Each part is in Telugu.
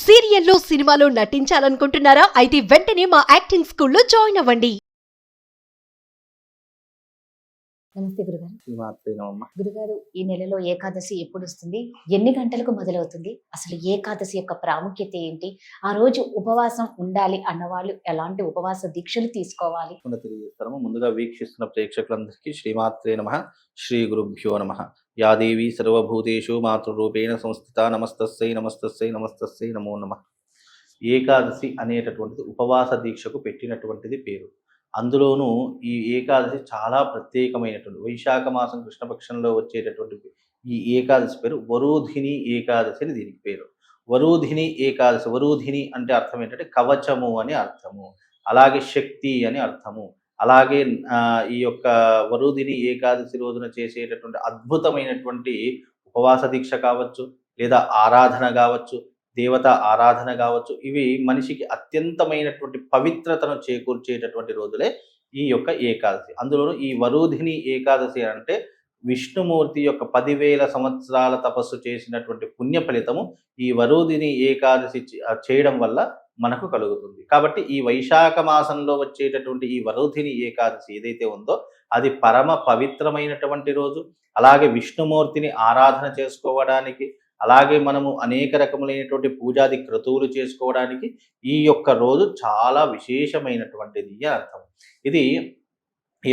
సీరియల్లో సినిమాలో నటించాలనుకుంటున్నారా? అయితే వెంటనే మా యాక్టింగ్ స్కూల్లో జాయిన్ అవ్వండి. నమస్తే గురుగారు. శ్రీమాత్రే నమః. గురుగారు, ఈ నెలలో ఏకాదశి ఎప్పుడు వస్తుంది? ఎన్ని గంటలకు మొదలవుతుంది? అసలు ఏకాదశి యొక్క ప్రాముఖ్యత ఏంటి? ఆ రోజు ఉపవాసం ఉండాలి అన్నవాళ్ళు ఎలాంటి ఉపవాస దీక్షలు తీసుకోవాలి? తెలియజేస్తాము. ముందుగా వీక్షిస్తున్న ప్రేక్షకులందరికీ శ్రీమాత్రే నమః, శ్రీ గురుభ్యో నమః. యా దేవి సర్వభూతేషు మాతృరూపేణ సంస్థిత నమస్తస్సై నమస్తస్సై నమస్తస్సై నమో నమః. ఏకాదశి అనేటటువంటిది ఉపవాస దీక్షకు పెట్టినటువంటిది పేరు. అందులోనూ ఈ ఏకాదశి చాలా ప్రత్యేకమైనటువంటి వైశాఖ మాసం కృష్ణపక్షంలో వచ్చేటటువంటి ఈ ఏకాదశి పేరు వరూధిని ఏకాదశి అని దీనికి పేరు. వరూధిని ఏకాదశి, వరూధిని అంటే అర్థం ఏంటంటే కవచము అని అర్థము, అలాగే శక్తి అని అర్థము. అలాగే ఈ యొక్క వరూధిని ఏకాదశి రోజున చేసేటటువంటి అద్భుతమైనటువంటి ఉపవాస దీక్ష కావచ్చు, లేదా ఆరాధన కావచ్చు, దేవత ఆరాధన కావచ్చు, ఇవి మనిషికి అత్యంతమైనటువంటి పవిత్రతను చేకూర్చేటటువంటి రోజులే ఈ యొక్క ఏకాదశి. అందులోనూ ఈ వరూధిని ఏకాదశి అంటే విష్ణుమూర్తి యొక్క 10,000 సంవత్సరాల తపస్సు చేసినటువంటి పుణ్య ఫలితము ఈ వరూధిని ఏకాదశి చేయడం వల్ల మనకు కలుగుతుంది. కాబట్టి ఈ వైశాఖ మాసంలో వచ్చేటటువంటి ఈ వరూధిని ఏకాదశి ఏదైతే ఉందో అది పరమ పవిత్రమైనటువంటి రోజు. అలాగే విష్ణుమూర్తిని ఆరాధన చేసుకోవడానికి, అలాగే మనము అనేక రకములైనటువంటి పూజాది క్రతువులు చేసుకోవడానికి ఈ యొక్క రోజు చాలా విశేషమైనటువంటిది అని అర్థం. ఇది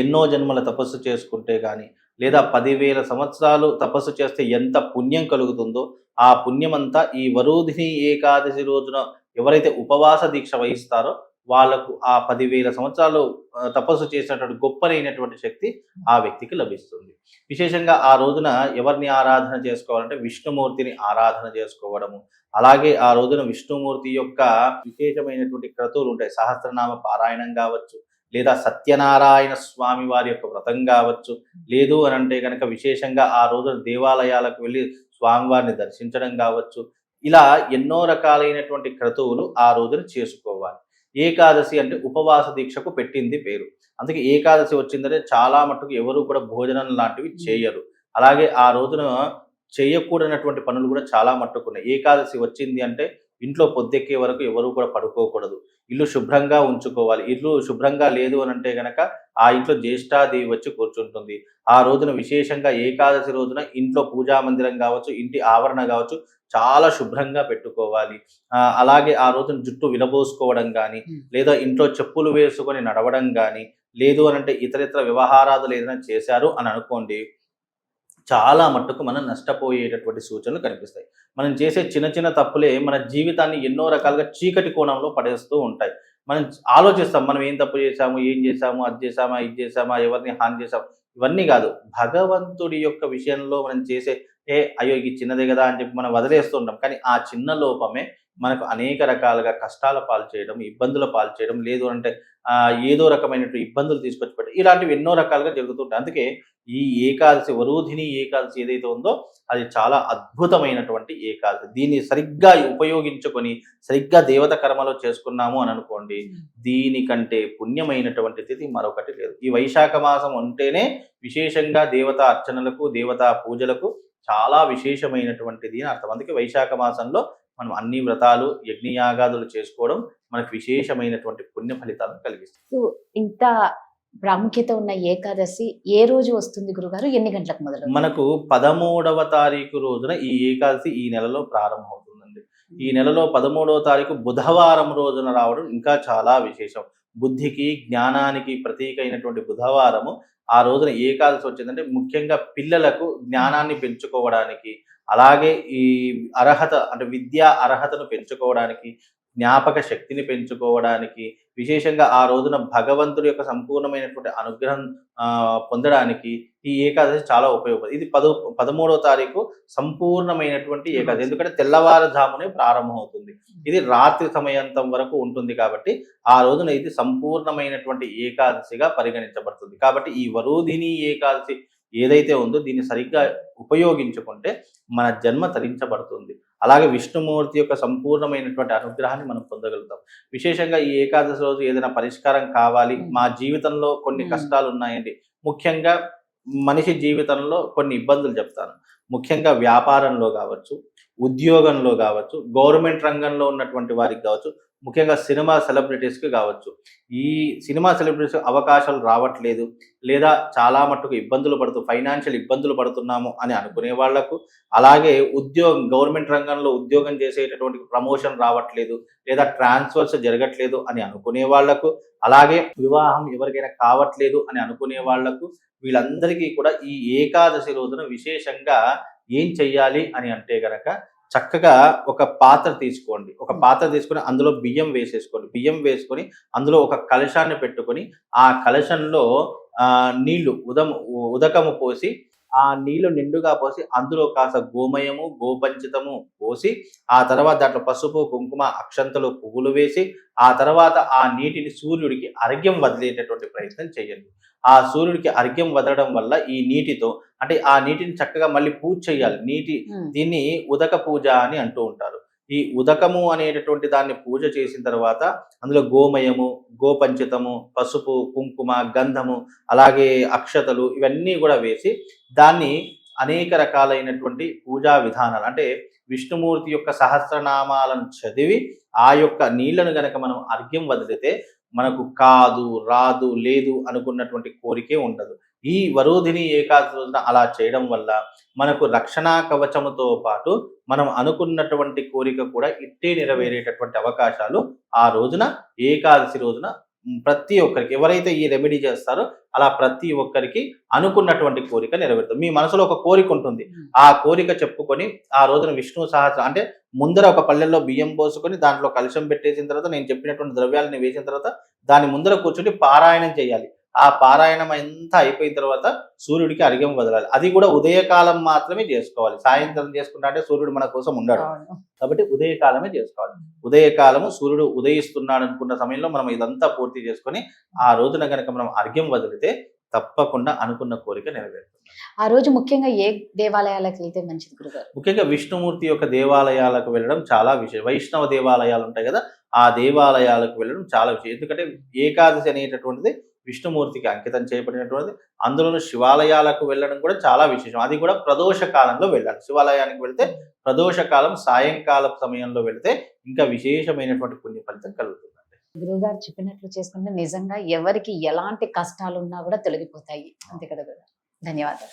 ఎన్నో జన్మల తపస్సు చేసుకుంటే కానీ, లేదా 10,000 సంవత్సరాలు తపస్సు చేస్తే ఎంత పుణ్యం కలుగుతుందో ఆ పుణ్యమంతా ఈ వరూధిని ఏకాదశి రోజున ఎవరైతే ఉపవాస దీక్ష వహిస్తారో వాళ్ళకు ఆ 10,000 సంవత్సరాలు తపస్సు చేసినటువంటి గొప్పనైనటువంటి శక్తి ఆ వ్యక్తికి లభిస్తుంది. విశేషంగా ఆ రోజున ఎవరిని ఆరాధన చేసుకోవాలంటే విష్ణుమూర్తిని ఆరాధన చేసుకోవడము, అలాగే ఆ రోజున విష్ణుమూర్తి యొక్క విశేషమైనటువంటి క్రతువులు ఉంటాయి. సహస్రనామ పారాయణం కావచ్చు, లేదా సత్యనారాయణ స్వామి వారి యొక్క వ్రతం కావచ్చు, లేదు అని అంటే కనుక విశేషంగా ఆ రోజున దేవాలయాలకు వెళ్ళి స్వామివారిని దర్శించడం కావచ్చు. ఇలా ఎన్నో రకాలైనటువంటి క్రతువులు ఆ రోజున చేసుకోవాలి. ఏకాదశి అంటే ఉపవాస దీక్షకు పెట్టింది పేరు. అందుకే ఏకాదశి వచ్చిందంటే చాలా మట్టుకు ఎవరు కూడా భోజనం లాంటివి చేయరు. అలాగే ఆ రోజున చేయకూడనటువంటి పనులు కూడా చాలా మట్టుకున్నాయి. ఏకాదశి వచ్చింది అంటే ఇంట్లో పొద్దెక్కే వరకు ఎవరు కూడా పడుకోకూడదు, ఇల్లు శుభ్రంగా ఉంచుకోవాలి. ఇల్లు శుభ్రంగా లేదు అని అంటే కనుక ఆ ఇంట్లో జ్యేష్ఠాదేవి వచ్చి కూర్చుంటుంది. ఆ రోజున విశేషంగా ఏకాదశి రోజున ఇంట్లో పూజా మందిరం కావచ్చు, ఇంటి ఆవరణ కావచ్చు చాలా శుభ్రంగా పెట్టుకోవాలి. అలాగే ఆ రోజున జుట్టు విలబోసుకోవడం కానీ, లేదా ఇంట్లో చెప్పులు వేసుకొని నడవడం కానీ, లేదు అని అంటే ఇతరితర వ్యవహారాలు ఏదైనా చేశారు అని అనుకోండి, చాలా మట్టుకు మనం నష్టపోయేటటువంటి సూచనలు కనిపిస్తాయి. మనం చేసే చిన్న చిన్న తప్పులే మన జీవితాన్ని ఎన్నో రకాలుగా చీకటి కోణంలో పడేస్తూ ఉంటాయి. మనం ఆలోచిస్తాం మనం ఏం తప్పు చేశాము, ఏం చేశాము, అది చేశామా, ఇది చేశామా, ఎవరిని హాని చేశాము, ఇవన్నీ కాదు. భగవంతుడి యొక్క విషయంలో మనం చేసే అయ్యో ఇది చిన్నదే కదా అని చెప్పి మనం వదిలేస్తుంటాం. కానీ ఆ చిన్న లోపమే మనకు అనేక రకాలుగా కష్టాల పాలు చేయడం, ఇబ్బందుల పాలు చేయడం, లేదు అంటే ఏదో రకమైనటువంటి ఇబ్బందులు తీసుకొచ్చి పెట్టడం, ఇలాంటివి ఎన్నో రకాలుగా జరుగుతుంటాయి. అందుకే ఈ ఏకాదశి వరూధిని ఏకాదశి ఏదైతే ఉందో అది చాలా అద్భుతమైనటువంటి ఏకాదశి. దీన్ని సరిగ్గా ఉపయోగించుకొని సరిగ్గా దేవత కర్మలో చేసుకున్నాము అని అనుకోండి, దీనికంటే పుణ్యమైనటువంటి తిథి మరొకటి లేదు. ఈ వైశాఖ మాసం ఉంటేనే విశేషంగా దేవతా అర్చనలకు, దేవతా పూజలకు చాలా విశేషమైనటువంటిది అని అర్థం. అందుకే వైశాఖ మాసంలో మనం అన్ని వ్రతాలు, యజ్ఞయాగాదులు చేసుకోవడం మనకు విశేషమైనటువంటి పుణ్య ఫలితాలను కలిగిస్తుంది. సో ఇంత ప్రాముఖ్యత ఉన్న ఏకాదశి ఏ రోజు వస్తుంది గురుగారు? ఎన్ని గంటలకు మొదలు? మనకు 13వ తారీఖు రోజున ఈ ఏకాదశి ఈ నెలలో ప్రారంభమవుతుందండి. ఈ నెలలో 13వ తారీఖు బుధవారం రోజున రావడం ఇంకా చాలా విశేషం. బుద్ధికి, జ్ఞానానికి ప్రతీక అయినటువంటి బుధవారము ఆ రోజున ఏకాదశి వచ్చిందంటే ముఖ్యంగా పిల్లలకు జ్ఞానాన్ని పెంచుకోవడానికి, అలాగే ఈ అర్హత అంటే విద్యా అర్హతను పెంచుకోవడానికి, జ్ఞాపక శక్తిని పెంచుకోవడానికి, విశేషంగా ఆ రోజున భగవంతుడి యొక్క సంపూర్ణమైనటువంటి అనుగ్రహం పొందడానికి ఈ ఏకాదశి చాలా ఉపయోగపడుతుంది. ఇది 13వ తారీఖు సంపూర్ణమైనటువంటి ఏకాదశి. ఎందుకంటే తెల్లవారుజామునే ప్రారంభమవుతుంది, ఇది రాత్రి సమయంతం వరకు ఉంటుంది. కాబట్టి ఆ రోజున ఇది సంపూర్ణమైనటువంటి ఏకాదశిగా పరిగణించబడుతుంది. కాబట్టి ఈ వరూధిని ఏకాదశి ఏదైతే ఉందో దీన్ని సరిగ్గా ఉపయోగించుకుంటే మన జన్మ తరించబడుతుంది. అలాగే విష్ణుమూర్తి యొక్క సంపూర్ణమైనటువంటి అనుగ్రహాన్ని మనం పొందగలుగుతాం. విశేషంగా ఈ ఏకాదశి రోజు ఏదైనా పరిష్కారం కావాలి, మా జీవితంలో కొన్ని కష్టాలు ఉన్నాయండి. ముఖ్యంగా మనిషి జీవితంలో కొన్ని ఇబ్బందులు చెప్తాను. ముఖ్యంగా వ్యాపారంలో కావచ్చు, ఉద్యోగంలో కావచ్చు, గవర్నమెంట్ రంగంలో ఉన్నటువంటి వారికి కావచ్చు, ముఖ్యంగా సినిమా సెలబ్రిటీస్కి కావచ్చు. ఈ సినిమా సెలబ్రిటీస్ అవకాశాలు రావట్లేదు, లేదా చాలా మట్టుకు ఫైనాన్షియల్ ఇబ్బందులు పడుతున్నాము అని అనుకునే వాళ్లకు, అలాగే గవర్నమెంట్ రంగంలో ఉద్యోగం చేసేటటువంటి ప్రమోషన్ రావట్లేదు, లేదా ట్రాన్స్ఫర్స్ జరగట్లేదు అని అనుకునే వాళ్లకు, అలాగే వివాహం ఎవరికైనా కావట్లేదు అని అనుకునే వాళ్లకు, వీళ్ళందరికీ కూడా ఈ ఏకాదశి రోజున విశేషంగా ఏం చెయ్యాలి అని అంటే గనక, చక్కగా ఒక పాత్ర తీసుకొని అందులో బియ్యం వేసుకొని అందులో ఒక కలశాన్ని పెట్టుకొని, ఆ కలశంలో నీళ్లు ఉదకము పోసి, ఆ నీళ్లు నిండుగా పోసి అందులో కాస్త గోమయము, గోపంచితము పోసి, ఆ తర్వాత దాంట్లో పసుపు, కుంకుమ, అక్షంతలు, పువ్వులు వేసి, ఆ తర్వాత ఆ నీటిని సూర్యుడికి అర్ఘ్యం వదిలేటటువంటి ప్రయత్నం చేయండి. ఆ సూర్యుడికి అర్ఘ్యం వదలడం వల్ల ఈ నీటితో, అంటే ఆ నీటిని చక్కగా మళ్ళీ పూజ చేయాలి. దీన్ని ఉదక పూజ అని అంటూ ఉంటారు. ఈ ఉదకము అనేటటువంటి దాన్ని పూజ చేసిన తర్వాత అందులో గోమయము, గోపంచితము, పసుపు, కుంకుమ, గంధము, అలాగే అక్షతలు ఇవన్నీ కూడా వేసి, దాన్ని అనేక రకాలైనటువంటి పూజా విధానాలు, అంటే విష్ణుమూర్తి యొక్క సహస్రనామాలను చదివి ఆ యొక్క నీళ్లను గనక మనం అర్ఘ్యం వదిలితే మనకు కాదు, రాదు, లేదు అనుకున్నటువంటి కోరికే ఉండదు. ఈ వరోధిని ఏకాదశి రోజున అలా చేయడం వల్ల మనకు రక్షణా కవచముతో పాటు మనం అనుకున్నటువంటి కోరిక కూడా ఇట్టే నెరవేరేటటువంటి అవకాశాలు ఆ రోజున, ఏకాదశి రోజున ప్రతి ఒక్కరికి, ఎవరైతే ఈ రెమెడీ చేస్తారో అలా ప్రతి ఒక్కరికి అనుకున్నటువంటి కోరిక నెరవేరుతుంది. మీ మనసులో ఒక కోరిక ఉంటుంది, ఆ కోరిక చెప్పుకొని ఆ రోజున విష్ణు సహస్ర, అంటే ముందర ఒక పళ్ళెల్లో బియ్యం పోసుకొని దాంట్లో కలశం పెట్టేసిన తర్వాత నేను చెప్పినటువంటి ద్రవ్యాలను వేసిన తర్వాత దాని ముందర కూర్చొని పారాయణం చేయాలి. ఆ పారాయణం అంతా అయిపోయిన తర్వాత సూర్యుడికి అర్ఘ్యం వదలాలి. అది కూడా ఉదయకాలం మాత్రమే చేసుకోవాలి. సాయంత్రం చేసుకుంటా అంటే సూర్యుడు మన కోసం ఉండడు, కాబట్టి ఉదయకాలమే చేసుకోవాలి. ఉదయకాలము సూర్యుడు ఉదయిస్తున్నాడు అనుకున్న సమయంలో మనం ఇదంతా పూర్తి చేసుకొని ఆ రోజున కనుక మనం అర్ఘ్యం వదిలితే తప్పకుండా అనుకున్న కోరిక నెరవేరుతుంది. ఆ రోజు ముఖ్యంగా ఏ దేవాలయాలకు వెళ్తే మంచిది గురుగారు? ముఖ్యంగా విష్ణుమూర్తి యొక్క దేవాలయాలకు వెళ్ళడం చాలా విషయం. వైష్ణవ దేవాలయాలు ఉంటాయి కదా, ఆ దేవాలయాలకు వెళ్ళడం చాలా విషయం. ఎందుకంటే ఏకాదశి అనేటటువంటిది విష్ణుమూర్తికి అంకితం చేయబడినటువంటిది. అందులోనూ శివాలయాలకు వెళ్ళడం కూడా చాలా విశేషం. అది కూడా ప్రదోష కాలంలో వెళ్ళాలి. శివాలయానికి వెళ్తే ప్రదోషకాలం సాయంకాలం సమయంలో వెళితే ఇంకా విశేషమైనటువంటి పుణ్య ఫలితం కలుగుతుంది. గురువుగారు చెప్పినట్లు చేసుకుంటే నిజంగా ఎవరికి ఎలాంటి కష్టాలు ఉన్నా కూడా తొలగిపోతాయి. అంతే కదా గురుగారు? ధన్యవాదాలు.